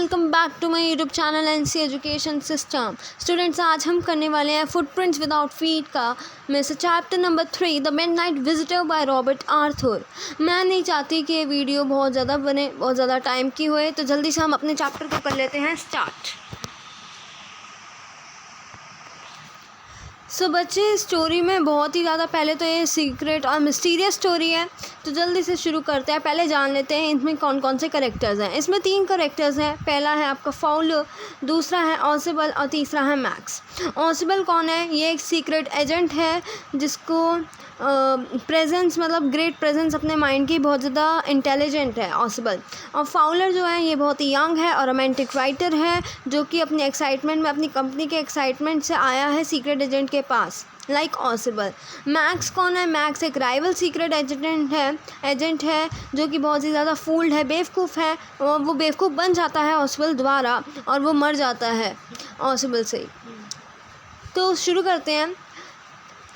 Welcome back to my YouTube channel NC education system. Students, आज हम करने वाले हैं फुटप्रिंट्स विदाउट फीट का में से chapter number 3 the midnight visitor by Robert Arthur. मैं नहीं चाहती कि ये वीडियो बहुत ज़्यादा बने, बहुत ज़्यादा टाइम की हुए, तो जल्दी से हम अपने चैप्टर को कर लेते हैं स्टार्ट। सो बच्चे, स्टोरी में बहुत ही ज़्यादा पहले तो ये सीक्रेट और मिस्टीरियस स्टोरी है, तो जल्दी से शुरू करते हैं। पहले जान लेते हैं इसमें कौन कौन से करेक्टर्स हैं। इसमें 3 करेक्टर्स हैं। पहला है आपका फाउलर, दूसरा है ऑसिबल और तीसरा है मैक्स। ऑसिबल कौन है? ये एक सीक्रेट एजेंट है जिसको प्रेजेंस मतलब ग्रेट प्रेजेंस अपने माइंड की, बहुत ज़्यादा इंटेलिजेंट है ऑसिबल। और फाउलर जो है ये बहुत ही यंग है और रोमांटिक राइटर है, जो कि अपनी एक्साइटमेंट में, अपनी कंपनी के एक्साइटमेंट से आया है सीक्रेट एजेंट के पास, लाइक ऑसिबल। मैक्स कौन है? मैक्स एक राइवल सीक्रेट एजेंट है जो कि बहुत ही ज़्यादा फूल्ड है, बेवकूफ़ है, और वो बेवकूफ़ बन जाता है ऑसिबल द्वारा और वो मर जाता है ऑसिबल से। तो शुरू करते हैं।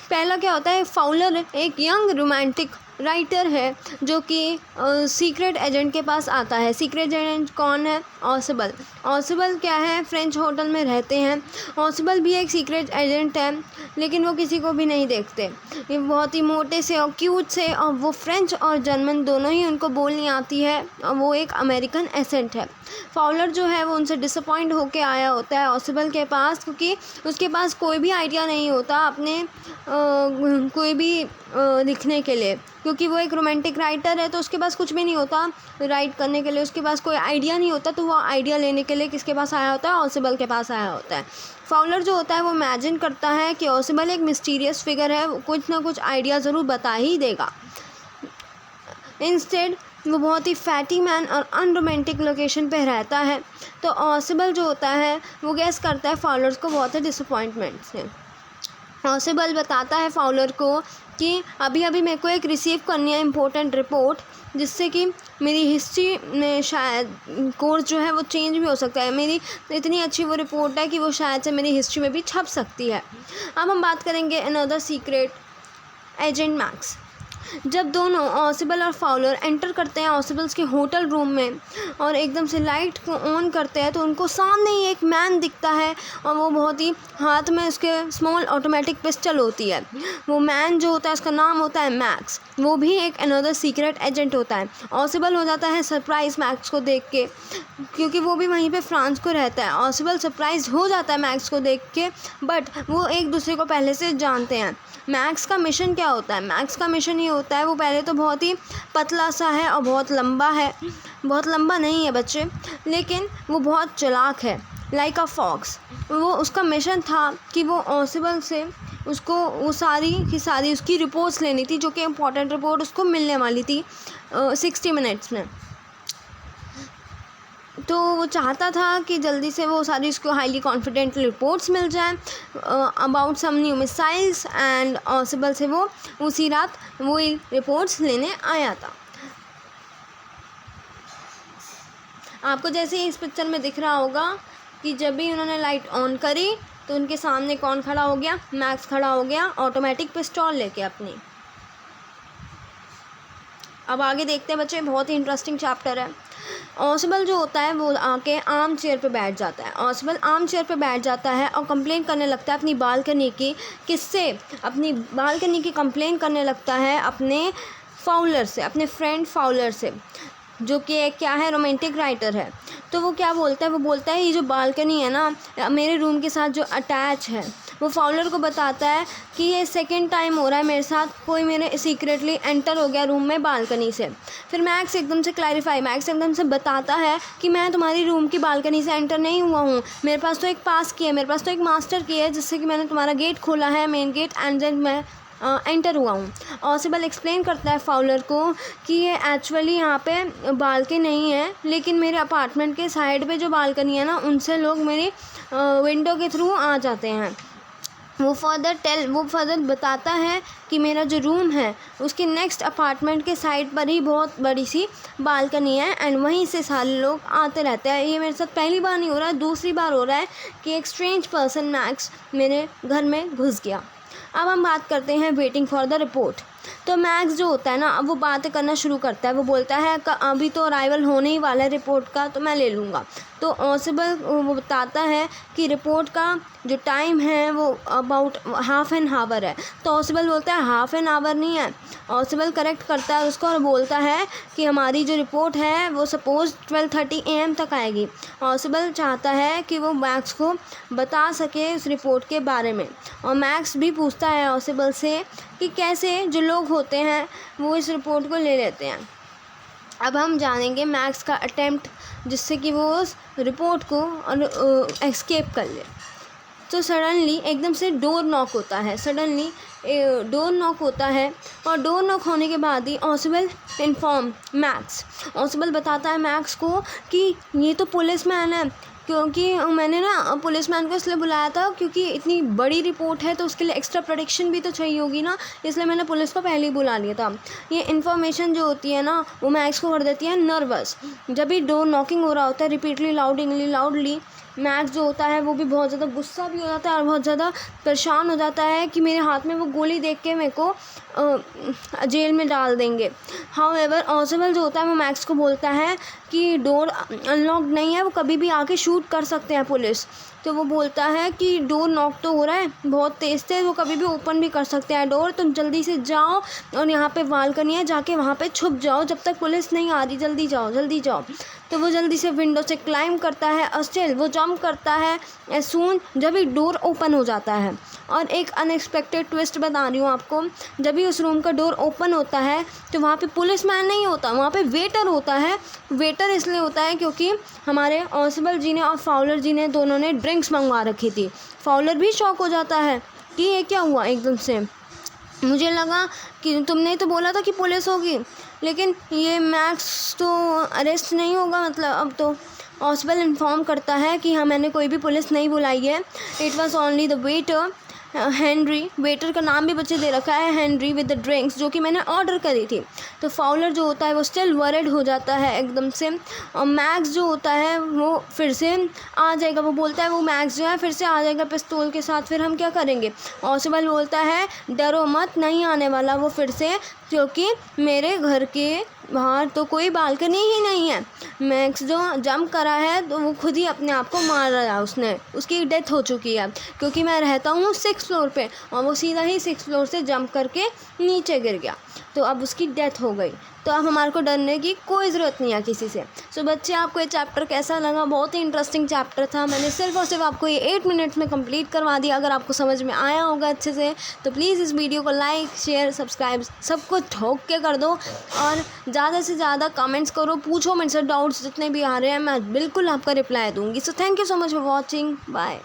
पहला क्या होता है? फाउलर एक यंग रोमांटिक राइटर है जो कि सीक्रेट एजेंट के पास आता है। सीक्रेट एजेंट कौन है? ऑसिबल। ऑसिबल क्या है? फ्रेंच होटल में रहते हैं। ऑसिबल भी एक सीक्रेट एजेंट है, लेकिन वो किसी को भी नहीं देखते। ये बहुत ही मोटे से और क्यूट से, और वो फ्रेंच और जर्मन दोनों ही उनको बोलनी आती है, और वो एक अमेरिकन एसेंट है। फाउलर जो है वो उनसे डिसअपॉइंट होके आया होता है ऑसिबल के पास, क्योंकि उसके पास कोई भी आइडिया नहीं होता अपने कोई भी लिखने के लिए, क्योंकि वो एक रोमांटिक राइटर है, तो उसके पास कुछ भी नहीं होता राइट करने के लिए, उसके पास कोई आइडिया नहीं होता। तो वो आइडिया लेने के लिए किसके पास आया होता है? ऑसिबल के पास आया होता है। फाउलर जो होता है वो इमेजिन करता है कि ऑसिबल एक मिस्टीरियस फिगर है, वो कुछ ना कुछ आइडिया ज़रूर बता ही देगा। इंस्टेड वो बहुत ही फैटी मैन और अनरोमांटिक लोकेशन पे रहता है, तो ऑसिबल जो होता है वो गेस करता है फाउलर्स को बहुत ही डिसअपॉइंटमेंट से। ऑसिबल बताता है फाउलर को कि अभी अभी मेरे को एक रिसीव करनी है इम्पोर्टेंट रिपोर्ट, जिससे कि मेरी हिस्ट्री में शायद कोर्स जो है वो चेंज भी हो सकता है। मेरी इतनी अच्छी वो रिपोर्ट है कि वो शायद से मेरी हिस्ट्री में भी छप सकती है। अब हम बात करेंगे अनदर सीक्रेट एजेंट मैक्स। जब दोनों ऑसिबल और फाउलर एंटर करते हैं ऑसिबल्स के होटल रूम में और एकदम से लाइट को ऑन करते हैं, तो उनको सामने ही एक मैन दिखता है, और वो बहुत ही हाथ में उसके स्मॉल ऑटोमेटिक पिस्टल होती है। वो मैन जो होता है उसका नाम होता है मैक्स, वो भी एक अनदर सीक्रेट एजेंट होता है। ऑसिबल हो जाता है सरप्राइज मैक्स को देख के, क्योंकि वो भी वहीं पे फ्रांस को रहता है। ऑसिबल सरप्राइज हो जाता है मैक्स को देख के, बट वो एक दूसरे को पहले से जानते हैं। मैक्स का मिशन क्या होता है? मैक्स का मिशन ये होता है, वो पहले तो बहुत ही पतला सा है और बहुत लंबा है, बहुत लंबा नहीं है बच्चे, लेकिन वो बहुत चालाक है, लाइक अ फॉक्स। वो उसका मिशन था कि वो ऑसिबल से उसको वो सारी की सारी उसकी रिपोर्ट्स लेनी थी, जो कि इम्पोर्टेंट रिपोर्ट उसको मिलने वाली थी 60 मिनट्स में। तो वो चाहता था कि जल्दी से वो सारी उसको हाईली कॉन्फिडेंट रिपोर्ट्स मिल जाए about some new missiles, and possible से वो उसी रात वो रिपोर्ट्स लेने आया था। आपको जैसे इस पिक्चर में दिख रहा होगा कि जब भी उन्होंने लाइट ऑन करी तो उनके सामने कौन खड़ा हो गया? मैक्स खड़ा हो गया ऑटोमेटिक पिस्टल लेके अपनी। अब आगे देखते हैं बच्चे, बहुत ही इंटरेस्टिंग चैप्टर है। ऑसिबल जो होता है वो आके आर्म चेयर पे बैठ जाता है। ऑसिबल आर्म चेयर पे बैठ जाता है और कंप्लेन करने लगता है अपनी बालकनी की। किससे? अपनी बालकनी की कंप्लेन करने लगता है अपने फाउलर से, अपने फ्रेंड फाउलर से, जो कि एक क्या है? रोमांटिक राइटर है। तो वो क्या बोलता है? वो बोलता है ये जो बालकनी है ना मेरे रूम के साथ जो अटैच है, वो फाउलर को बताता है कि ये सेकंड टाइम हो रहा है मेरे साथ, कोई मेरे सीक्रेटली एंटर हो गया रूम में बालकनी से। फिर मैक्स एकदम से बताता है कि मैं तुम्हारी रूम की बालकनी से एंटर नहीं हुआ हूँ, मेरे पास तो एक पास की है, मेरे पास तो एक मास्टर की है, जिससे कि मैंने तुम्हारा गेट खोला है, मेन गेट, एंड देन मैं एंटर हुआ हूँ। ऑसिबल एक्सप्लेन करता है फाउलर को कि ये एक्चुअली यहाँ पे बालकनी नहीं है, लेकिन मेरे अपार्टमेंट के साइड पे जो बालकनी है ना, उनसे लोग मेरी विंडो के थ्रू आ जाते हैं। वो फर्दर बताता है कि मेरा जो रूम है उसके नेक्स्ट अपार्टमेंट के साइड पर ही बहुत बड़ी सी बालकनी है, एंड वहीं से सारे लोग आते रहते हैं। ये मेरे साथ पहली बार नहीं हो रहा है, दूसरी बार हो रहा है कि एक स्ट्रेंज पर्सन मैक्स मेरे घर में घुस गया। अब हम बात करते हैं वेटिंग फॉर द रिपोर्ट। तो मैक्स जो होता है ना, अब वो बातें करना शुरू करता है। वो बोलता है अभी तो अराइवल होने ही वाला है रिपोर्ट का, तो मैं ले लूँगा। तो ऑसिबल वो बताता है कि रिपोर्ट का जो टाइम है वो अबाउट हाफ एन आवर है। तो ऑसिबल बोलता है हाफ एन आवर नहीं है। ऑसिबल करेक्ट करता है उसको और बोलता है कि हमारी जो रिपोर्ट है वो सपोज़ 12:30 AM तक आएगी। ऑसिबल चाहता है कि वो मैक्स को बता सके उस रिपोर्ट के बारे में, और मैक्स भी पूछता है ऑसिबल से कि कैसे जो लोग होते हैं वो इस रिपोर्ट को ले लेते हैं। अब हम जानेंगे मैक्स का अटेम्प्ट जिससे कि वो उस रिपोर्ट को एस्केप कर ले। तो सडनली एकदम से डोर नॉक होता है। डोर नॉक होता है और डोर नॉक होने के बाद ही ऑसिबल इन्फॉर्म मैक्स। ऑसिबल बताता है मैक्स को कि ये तो पुलिसमैन है, क्योंकि मैंने ना पुलिसमैन को इसलिए बुलाया था क्योंकि इतनी बड़ी रिपोर्ट है तो उसके लिए एक्स्ट्रा प्रोटेक्शन भी तो चाहिए होगी ना, इसलिए मैंने पुलिस को पहले ही बुला लिया था। ये इन्फॉर्मेशन जो होती है ना वो मैक्स को कर देती है नर्वस। जब भी डोर नॉकिंग हो रहा होता है रिपीटली लाउडली, मैक्स जो होता है वो भी बहुत ज़्यादा गुस्सा भी हो जाता है और बहुत ज़्यादा परेशान हो जाता है कि मेरे हाथ में वो गोली देख के मेरे को जेल में डाल देंगे। हाउएवर ऑसिबल जो होता है वो मैक्स को बोलता है कि डोर अनलॉक्ड नहीं है, वो कभी भी आके शूट कर सकते हैं पुलिस। तो वो बोलता है कि डोर नॉक तो हो रहा है बहुत तेज़, वो कभी भी ओपन भी कर सकते हैं डोर। तुम जल्दी से जाओ और यहाँ पे बालकनी है, जाके वहाँ पे छुप जाओ जब तक पुलिस नहीं आ रही, जल्दी जाओ। तो वो जल्दी से विंडो से क्लाइंब करता है और स्टिल वो जंप करता है एज सून जब भी डोर ओपन हो जाता है। और एक अनएक्सपेक्टेड ट्विस्ट बता रही हूँ आपको, जब भी उस रूम का डोर ओपन होता है तो वहाँ पे पुलिसमैन नहीं होता, वहाँ पे वेटर होता है। वेटर इसलिए होता है क्योंकि हमारे ऑसिबल जी ने और फाउलर जी ने दोनों ने ड्रिंक्स मंगवा रखी थी। फाउलर भी शॉक हो जाता है कि ये क्या हुआ एकदम से, मुझे लगा कि तुमने तो बोला था कि पुलिस होगी, लेकिन ये मैक्स तो अरेस्ट नहीं होगा मतलब अब तो। ऑसिबल इन्फॉर्म करता है कि हाँ मैंने कोई भी पुलिस नहीं बुलाई है, it was only the waiter Henry. Waiter का नाम भी बच्चे दे रखा है हेनरी विद द ड्रिंक्स, जो कि मैंने ऑर्डर करी थी। तो फाउलर जो होता है वो स्टिल वरिड हो जाता है एकदम से, और मैक्स जो होता है वो फिर से आ जाएगा। वो बोलता है वो मैक्स जो है फिर से आ जाएगा पिस्तौल के साथ, फिर हम क्या करेंगे। ऑसिबल बोलता है डरो मत, नहीं आने वाला वो फिर से, क्योंकि मेरे घर के बाहर तो कोई बालकनी ही नहीं है। मैक्स जो जंप करा है तो वो खुद ही अपने आप को मार रहा है, उसकी डेथ हो चुकी है, क्योंकि मैं रहता हूँ 6th फ्लोर पे और वो सीधा ही 6th फ्लोर से जंप करके नीचे गिर गया, तो अब उसकी डेथ हो गई। तो अब हमारे को डरने की कोई ज़रूरत नहीं है किसी से। सो बच्चे आपको ये चैप्टर कैसा लगा, बहुत ही इंटरेस्टिंग चैप्टर था। मैंने सिर्फ और सिर्फ आपको ये 8 मिनट्स में कंप्लीट करवा दिया। अगर आपको समझ में आया होगा अच्छे से तो प्लीज़ इस वीडियो को लाइक शेयर सब्सक्राइब सब कुछ ठोक के कर दो, और ज़्यादा से ज़्यादा कमेंट्स करो, पूछो मेरे से डाउट्स जितने भी आ रहे हैं, मैं बिल्कुल आपका रिप्लाई दूँगी। So thank you so much for watching, bye.